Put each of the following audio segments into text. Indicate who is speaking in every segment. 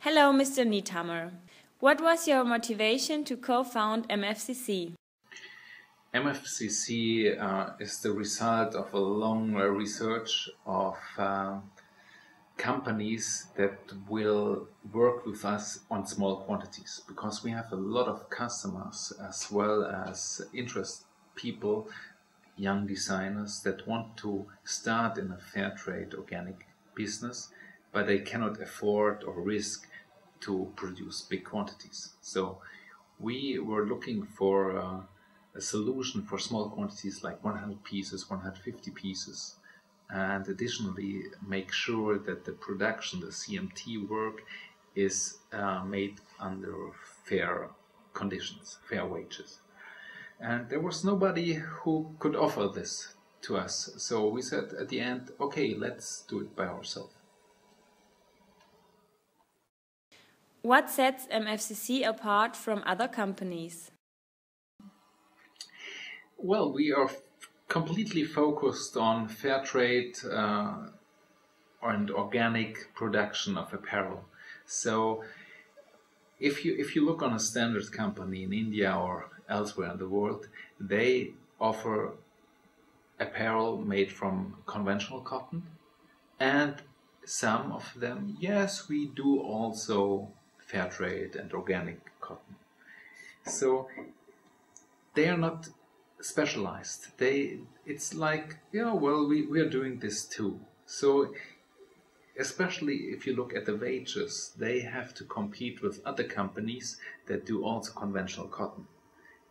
Speaker 1: Hello, Mr. Niethammer. What was your motivation to co-found MFCC?
Speaker 2: MFCC is the result of a long research of companies that will work with us on small quantities, because we have a lot of customers as well as interest people, young designers that want to start in a fair trade organic business, but they cannot afford or risk to produce big quantities. So we were looking for a solution for small quantities like 100 pieces, 150 pieces, and additionally make sure that the production, the CMT work, is made under fair conditions, fair wages. And there was nobody who could offer this to us. So we said at the end, okay, let's do it by ourselves.
Speaker 1: What sets MFCC apart from other companies?
Speaker 2: Well, we are completely focused on fair trade and organic production of apparel. So if you look on a standard company in India or elsewhere in the world, they offer apparel made from conventional cotton, and some of them, yes, we do also fair trade and organic cotton. So they are not specialized. It's like, yeah, well, we are doing this too. So especially if you look at the wages, they have to compete with other companies that do also conventional cotton.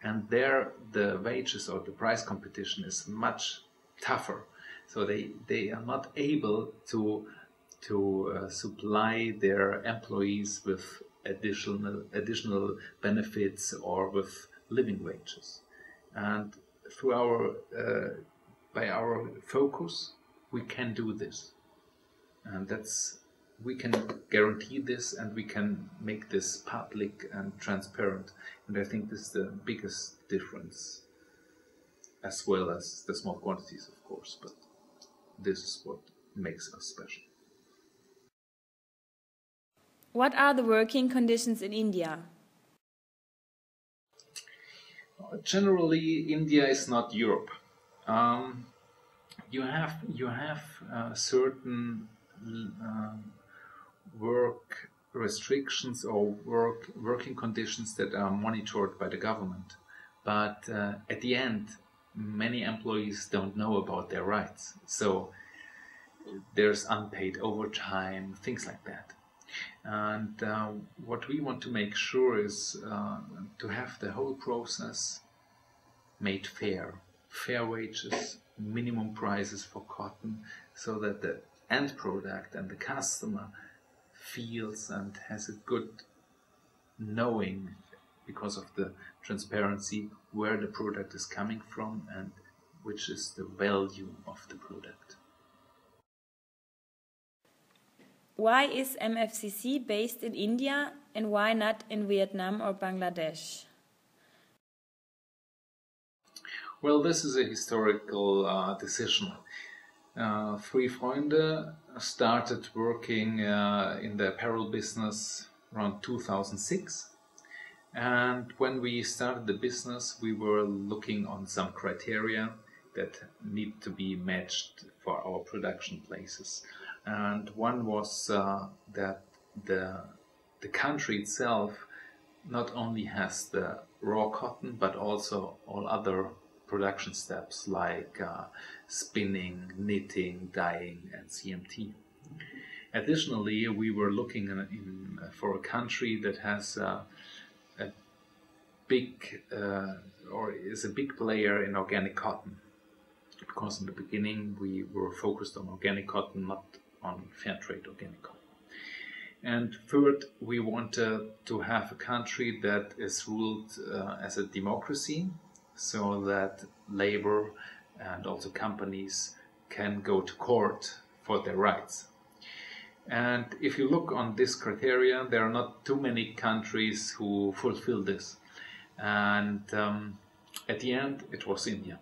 Speaker 2: And there the wages or the price competition is much tougher. So they are not able to supply their employees with additional benefits or with living wages. And through by our focus, we can do this, and we can guarantee this, and we can make this public and transparent. And I think this is the biggest difference, as well as the small quantities, of course. But this is what makes us special.
Speaker 1: What are the working conditions in India?
Speaker 2: Generally, India is not Europe. You have certain work restrictions or working conditions that are monitored by the government, but at the end, many employees don't know about their rights. So there's unpaid overtime, things like that. And what we want to make sure is to have the whole process made fair wages, minimum prices for cotton, so that the end product and the customer feels and has a good knowing, because of the transparency, where the product is coming from and which is the value of the product.
Speaker 1: Why is MFCC based in India and why not in Vietnam or Bangladesh?
Speaker 2: Well, this is a historical decision. 3FREUNDE started working in the apparel business around 2006. And when we started the business, we were looking on some criteria that need to be matched for our production places. And one was that the country itself not only has the raw cotton, but also all other production steps like spinning, knitting, dyeing, and CMT. Additionally, we were looking for a country that has a big or is a big player in organic cotton, because in the beginning we were focused on organic cotton, not on fair trade organic cotton. And third, we wanted to have a country that is ruled as a democracy, so that labor and also companies can go to court for their rights. And if you look on this criteria, there are not too many countries who fulfill this. And at the end, it was India.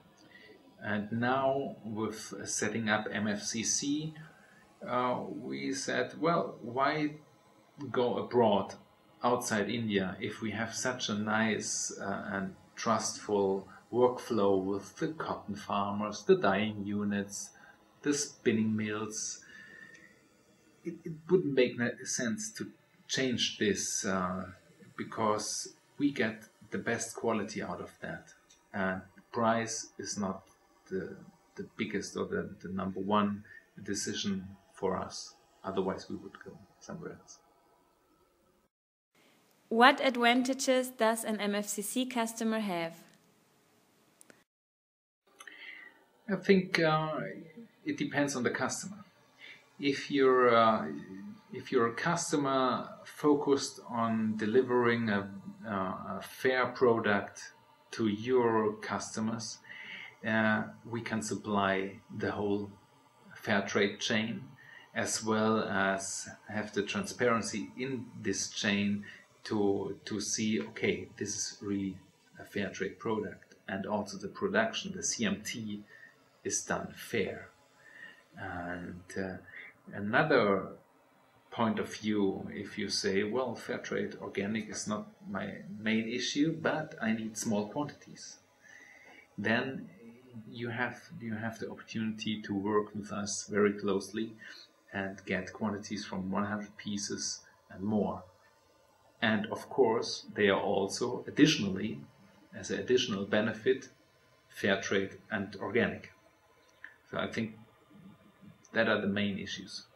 Speaker 2: And now, with setting up MFCC, we said, well, why go abroad, outside India, if we have such a nice and trustful workflow with the cotton farmers, the dyeing units, the spinning mills, it wouldn't make sense to change this because we get the best quality out of that. And price is not the biggest or the number one decision for us. Otherwise, we would go somewhere else.
Speaker 1: What advantages does an MFCC customer have?
Speaker 2: I think it depends on the customer. If you're a customer focused on delivering a fair product to your customers, we can supply the whole fair trade chain, as well as have the transparency in this chain to see, okay, this is really a fair trade product, and also the production, the CMT, is done fair. And another point of view, if you say, well, fair trade organic is not my main issue, but I need small quantities, then you have the opportunity to work with us very closely and get quantities from 100 pieces and more. And of course, they are also additionally, as an additional benefit, fair trade and organic. So I think that are the main issues.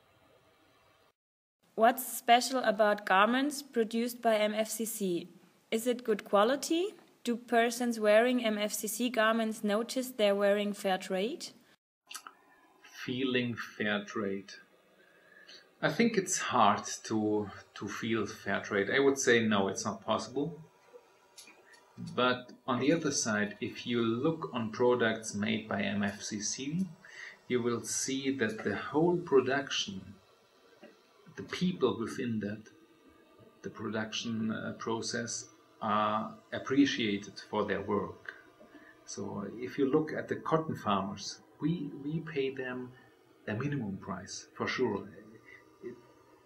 Speaker 1: What's special about garments produced by MFCC? Is it good quality? Do persons wearing MFCC garments notice they're wearing fair trade?
Speaker 2: Feeling fair trade. I think it's hard to feel fair trade. I would say no, it's not possible. But on the other side, if you look on products made by MFCC, you will see that the whole production, the people within that, the production process, are appreciated for their work. So if you look at the cotton farmers, we pay them a minimum price, for sure. It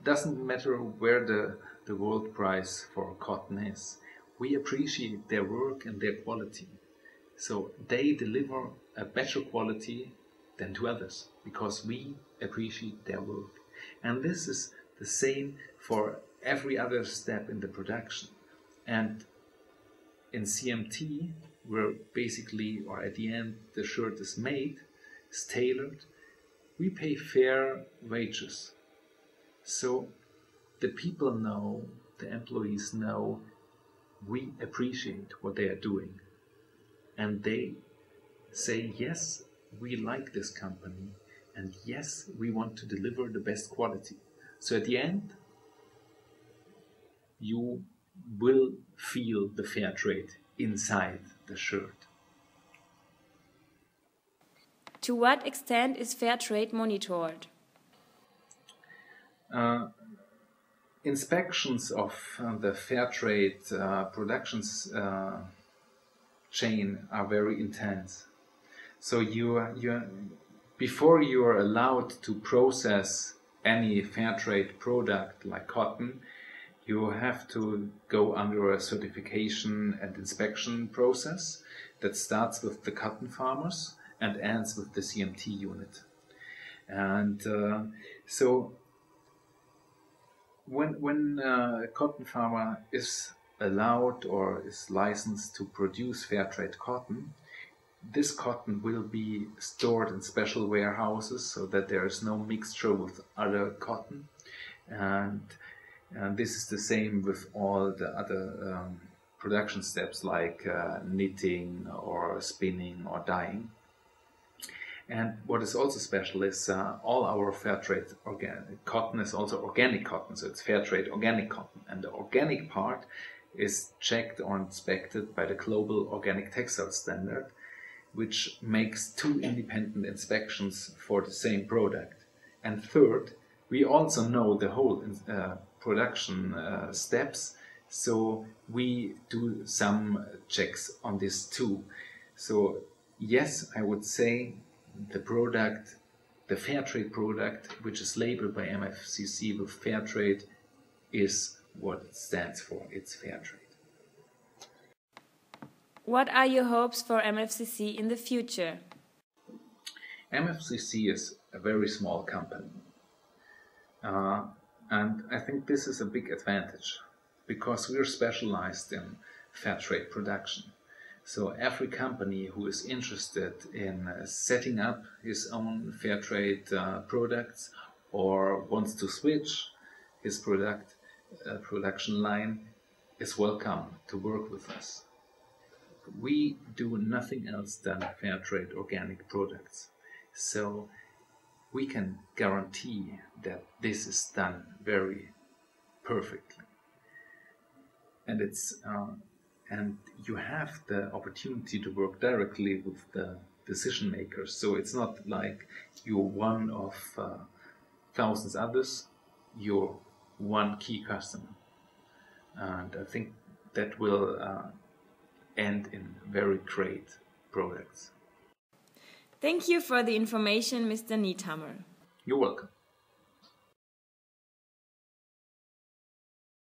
Speaker 2: doesn't matter where the world price for cotton is. We appreciate their work and their quality. So they deliver a better quality than to others, because we appreciate their work. And this is the same for every other step in the production. And in CMT, where basically, or at the end, the shirt is made, is tailored, we pay fair wages. So the people know, the employees know, we appreciate what they are doing. And they say, yes, we like this company, and yes, we want to deliver the best quality. So at the end, you will feel the fair trade inside the shirt.
Speaker 1: To what extent is fair trade monitored?
Speaker 2: Inspections of the fair trade productions chain are very intense. So before you are allowed to process any fair trade product like cotton, you have to go under a certification and inspection process that starts with the cotton farmers and ends with the CMT unit. And so when a cotton farmer is allowed or is licensed to produce fair trade cotton, this cotton will be stored in special warehouses so that there is no mixture with other cotton. And this is the same with all the other production steps like knitting or spinning or dyeing. And what is also special is all our fair trade organic cotton is also organic cotton, so it's fair trade organic cotton. And the organic part is checked or inspected by the Global Organic Textile Standard, which makes 2 independent inspections for the same product. And third, we also know the whole production steps, so we do some checks on this too. So yes, I would say the fair trade product, which is labeled by MFCC with fair trade, is what it stands for. It's Fairtrade.
Speaker 1: What are your hopes for MFCC in the future?
Speaker 2: MFCC is a very small company. And I think this is a big advantage because we are specialized in Fairtrade production. So every company who is interested in setting up his own Fairtrade products or wants to switch his production line is welcome to work with us. We do nothing else than Fairtrade organic products. So we can guarantee that this is done very perfectly. And and you have the opportunity to work directly with the decision makers. So it's not like you're one of thousands others, you're one key customer. And I think that will end in very great products.
Speaker 1: Thank you for the information, Mr. Niethammer.
Speaker 2: You're welcome.